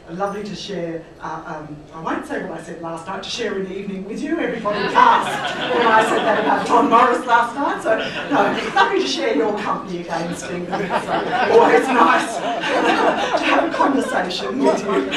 lovely to share, I won't say what I said last night, to share an evening with you. Everybody gasped when I said that about John Morris last night. So, no, lovely to share your company again, Stephen. It's always nice to have a conversation with you.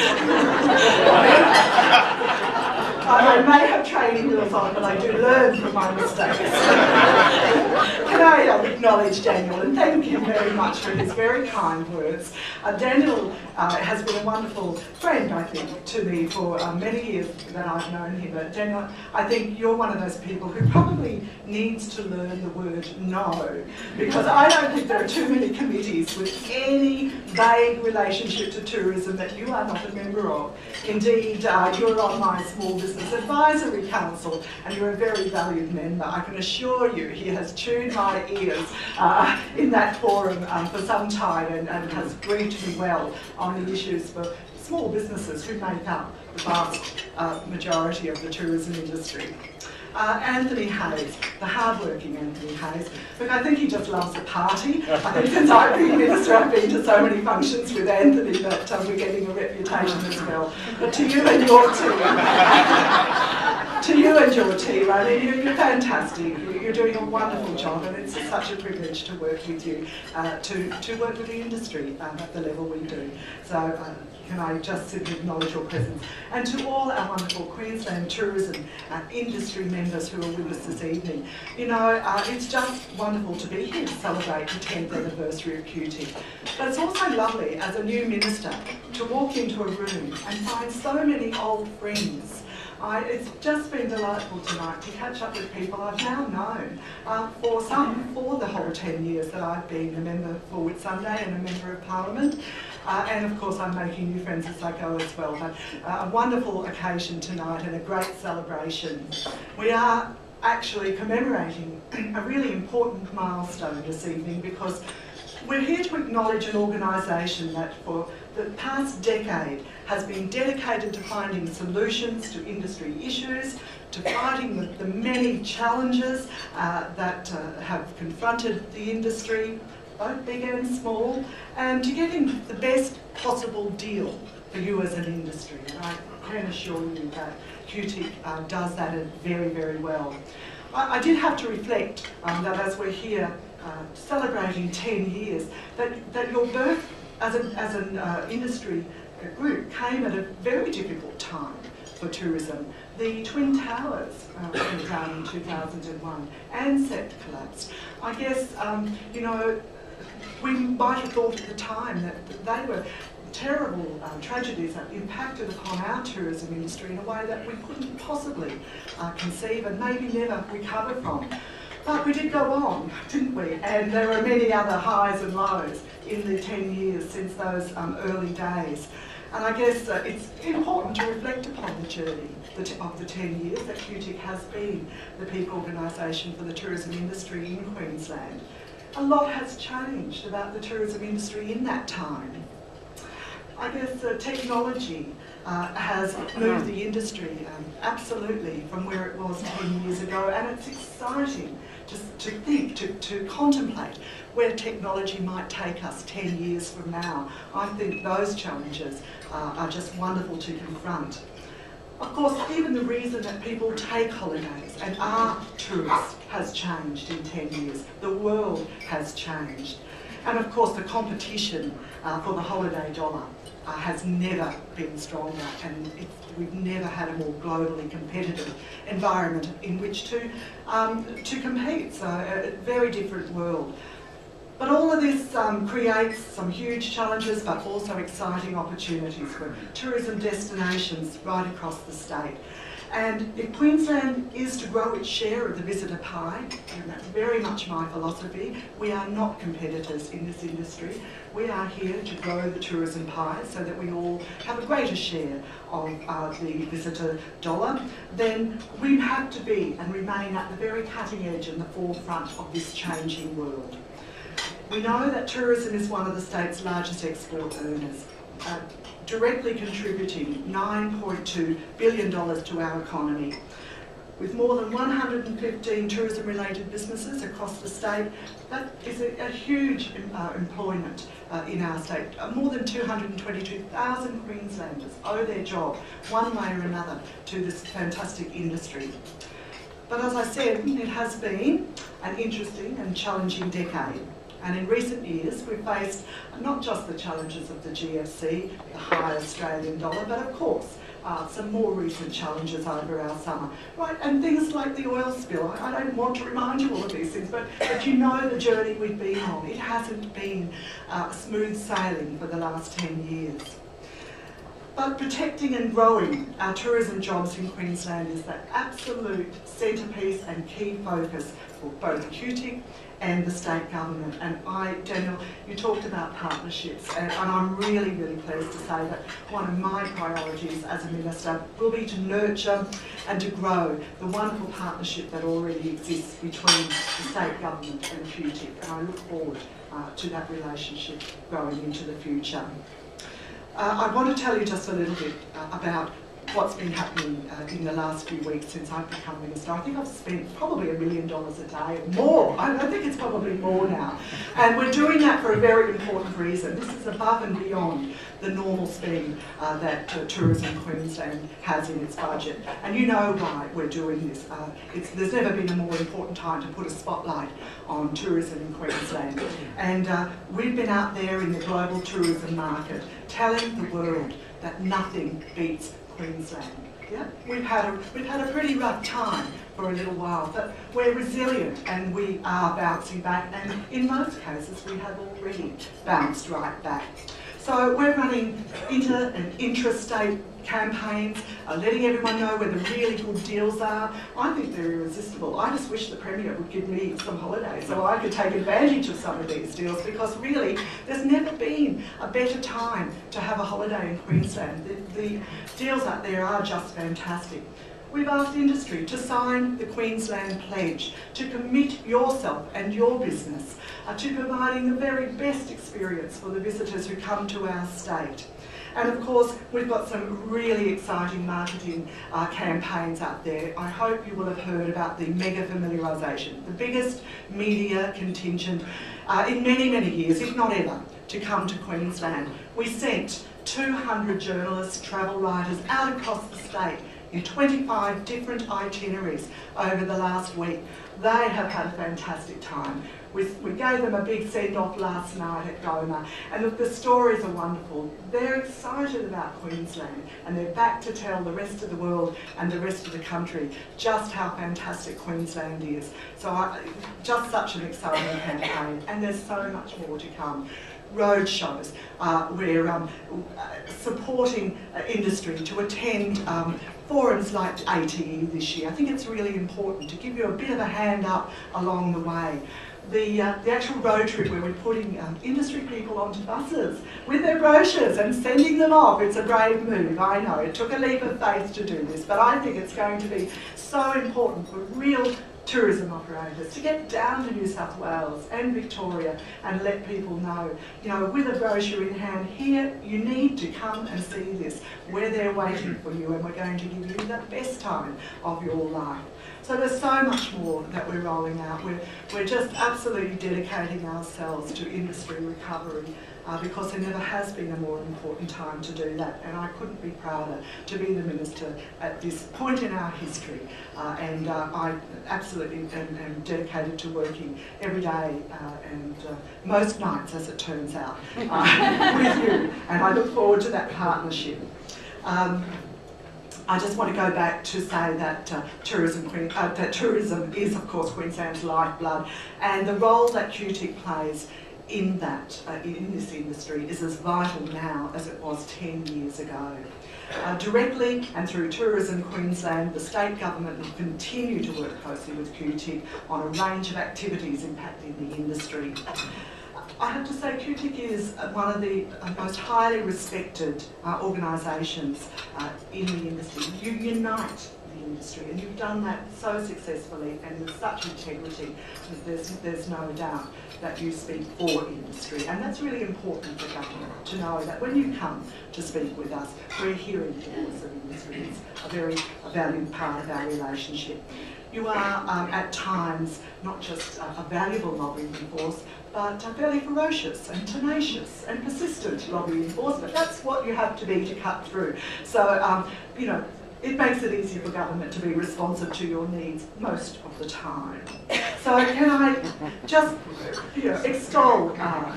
I may have training wheels on, but I do learn from my mistakes. Can I acknowledge Daniel and thank him very much for his very kind words. Daniel has been a wonderful friend, I think, to me for many years that I've known him. But Daniel, I think you're one of those people who probably needs to learn the word no, because I don't think there are too many committees with any vague relationship to tourism that you are not a member of. Indeed, you're on my Small Business Advisory Council and you're a very valued member. I can assure you he has tuned my ears in that forum for some time and has briefed me well on the issues for small businesses who make up the vast majority of the tourism industry. Anthony Hayes, the hard-working Anthony Hayes. Look, I think he just loves a party. I think since I've been Minister, I've been to so many functions with Anthony that we're getting a reputation as well. But to you and your team, I mean, you're fantastic. You're doing a wonderful job, and it's such a privilege to work with you, to work with the industry at the level we do. So can I just simply acknowledge your presence. And to all our wonderful Queensland tourism industry members who are with us this evening. You know, it's just wonderful to be here to celebrate the 10th anniversary of QTIC. But it's also lovely, as a new minister, to walk into a room and find so many old friends. It's just been delightful tonight to catch up with people I've now known for the whole 10 years that I've been a member for Whitsunday and a member of Parliament. And of course I'm making new friends as I go as well. But a wonderful occasion tonight and a great celebration. We are actually commemorating a really important milestone this evening because we're here to acknowledge an organisation that for the past decade has been dedicated to finding solutions to industry issues, to fighting the many challenges that have confronted the industry, both big and small, and to getting the best possible deal for you as an industry. And I can assure you that QTIC does that very, very well. I did have to reflect that as we're here celebrating 10 years, that your birth as an industry group came at a very difficult time for tourism. The Twin Towers went down in 2001, Ansett collapsed. I guess, you know, we might have thought at the time that they were terrible tragedies that impacted upon our tourism industry in a way that we couldn't possibly conceive and maybe never recover from. But we did go on, didn't we? And there were many other highs and lows in the 10 years since those early days. And I guess it's important to reflect upon the journey of the 10 years that QTIC has been the peak organisation for the tourism industry in Queensland. A lot has changed about the tourism industry in that time. I guess technology has moved the industry absolutely from where it was 10 years ago, and it's exciting to think, to contemplate where technology might take us 10 years from now. I think those challenges are just wonderful to confront. Of course, even the reason that people take holidays and are tourists has changed in 10 years. The world has changed. And of course, the competition for the holiday dollar has never been stronger, and we've never had a more globally competitive environment in which to compete. So a very different world. But all of this creates some huge challenges, but also exciting opportunities for tourism destinations right across the state. And if Queensland is to grow its share of the visitor pie, and that's very much my philosophy, we are not competitors in this industry. We are here to grow the tourism pie so that we all have a greater share of the visitor dollar. Then we have to be and remain at the very cutting edge and the forefront of this changing world. We know that tourism is one of the state's largest export earners, directly contributing $9.2 billion to our economy. With more than 115 tourism-related businesses across the state, that is a huge employment in our state. More than 222,000 Queenslanders owe their job, one way or another, to this fantastic industry. But as I said, it has been an interesting and challenging decade. And in recent years, we've faced not just the challenges of the GFC, the high Australian dollar, but of course, some more recent challenges over our summer. Right, and things like the oil spill. I don't want to remind you all of these things, but you know the journey we've been on. It hasn't been smooth sailing for the last 10 years. But protecting and growing our tourism jobs in Queensland is the absolute centrepiece and key focus for both QTIC and the state government. And Daniel, you talked about partnerships, and I'm really, really pleased to say that one of my priorities as a minister will be to nurture and to grow the wonderful partnership that already exists between the state government and QTIC. And I look forward to that relationship growing into the future. I want to tell you just a little bit about what's been happening in the last few weeks since I've become minister. I think I've spent probably $1 million a day, more. I think it's probably more now. And we're doing that for a very important reason. This is above and beyond the normal spend that Tourism Queensland has in its budget. And you know why we're doing this. There's never been a more important time to put a spotlight on tourism in Queensland. And we've been out there in the global tourism market telling the world that nothing beats Queensland. Yeah? We've had a pretty rough time for a little while, but we're resilient and we are bouncing back, and in most cases we have already bounced right back. So we're running inter and intrastate campaigns, letting everyone know where the really good deals are. I think they're irresistible. I just wish the Premier would give me some holidays so I could take advantage of some of these deals, because really there's never been a better time to have a holiday in Queensland. The deals out there are just fantastic. We've asked industry to sign the Queensland Pledge, to commit yourself and your business to providing the very best experience for the visitors who come to our state. And of course, we've got some really exciting marketing campaigns out there. I hope you will have heard about the mega familiarisation, the biggest media contingent in many, many years, if not ever, to come to Queensland. We sent 200 journalists, travel writers out across the state in 25 different itineraries over the last week. They have had a fantastic time. We gave them a big send-off last night at Goma, and look, the stories are wonderful. They're excited about Queensland, and they're back to tell the rest of the world and the rest of the country just how fantastic Queensland is. So just such an exciting campaign, and there's so much more to come. Road shows, we're supporting industry to attend forums like ATE this year. I think it's really important to give you a bit of a hand up along the way. The actual road trip where we're putting industry people onto buses with their brochures and sending them off. It's a brave move, I know. It took a leap of faith to do this, but I think it's going to be so important for real tourism operators to get down to New South Wales and Victoria and let people know, you know, with a brochure in hand, here you need to come and see this. We're there waiting for you, and we're going to give you the best time of your life. So there's so much more that we're rolling out. We're just absolutely dedicating ourselves to industry recovery because there never has been a more important time to do that. And I couldn't be prouder to be the minister at this point in our history. And I absolutely am dedicated to working every day and most nights, as it turns out, with you. And I look forward to that partnership. I just want to go back to say that tourism is, of course, Queensland's lifeblood, and the role that QTIC plays in that, in this industry, is as vital now as it was 10 years ago. Directly and through Tourism Queensland, the state government will continue to work closely with QTIC on a range of activities impacting the industry. I have to say QTIC is one of the most highly respected organisations in the industry. You unite the industry, and you've done that so successfully and with such integrity that there's no doubt that you speak for industry. And that's really important for government to know that when you come to speak with us, we're hearing the voice of industry. It's a very valued part of our relationship. You are at times not just a valuable lobbying force, but fairly ferocious and tenacious and persistent lobbying force, but that's what you have to be to cut through. So, you know, it makes it easier for government to be responsive to your needs most of the time. So can I just extol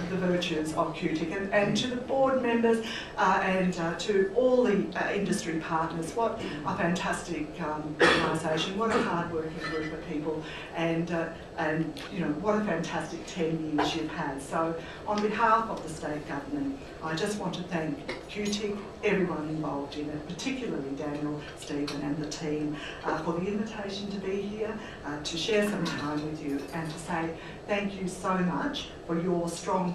the virtues of QTIC and to the board members and to all the industry partners. What a fantastic organisation, what a hard-working group of people, and you know, what a fantastic 10 years you've had. So on behalf of the state government, I just want to thank QTIC, everyone involved in it, particularly Daniel, Stephen and the team for the invitation to be here, to share some time with you and to say thank you so much for your strong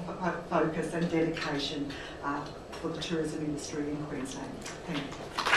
focus and dedication for the tourism industry in Queensland. Thank you.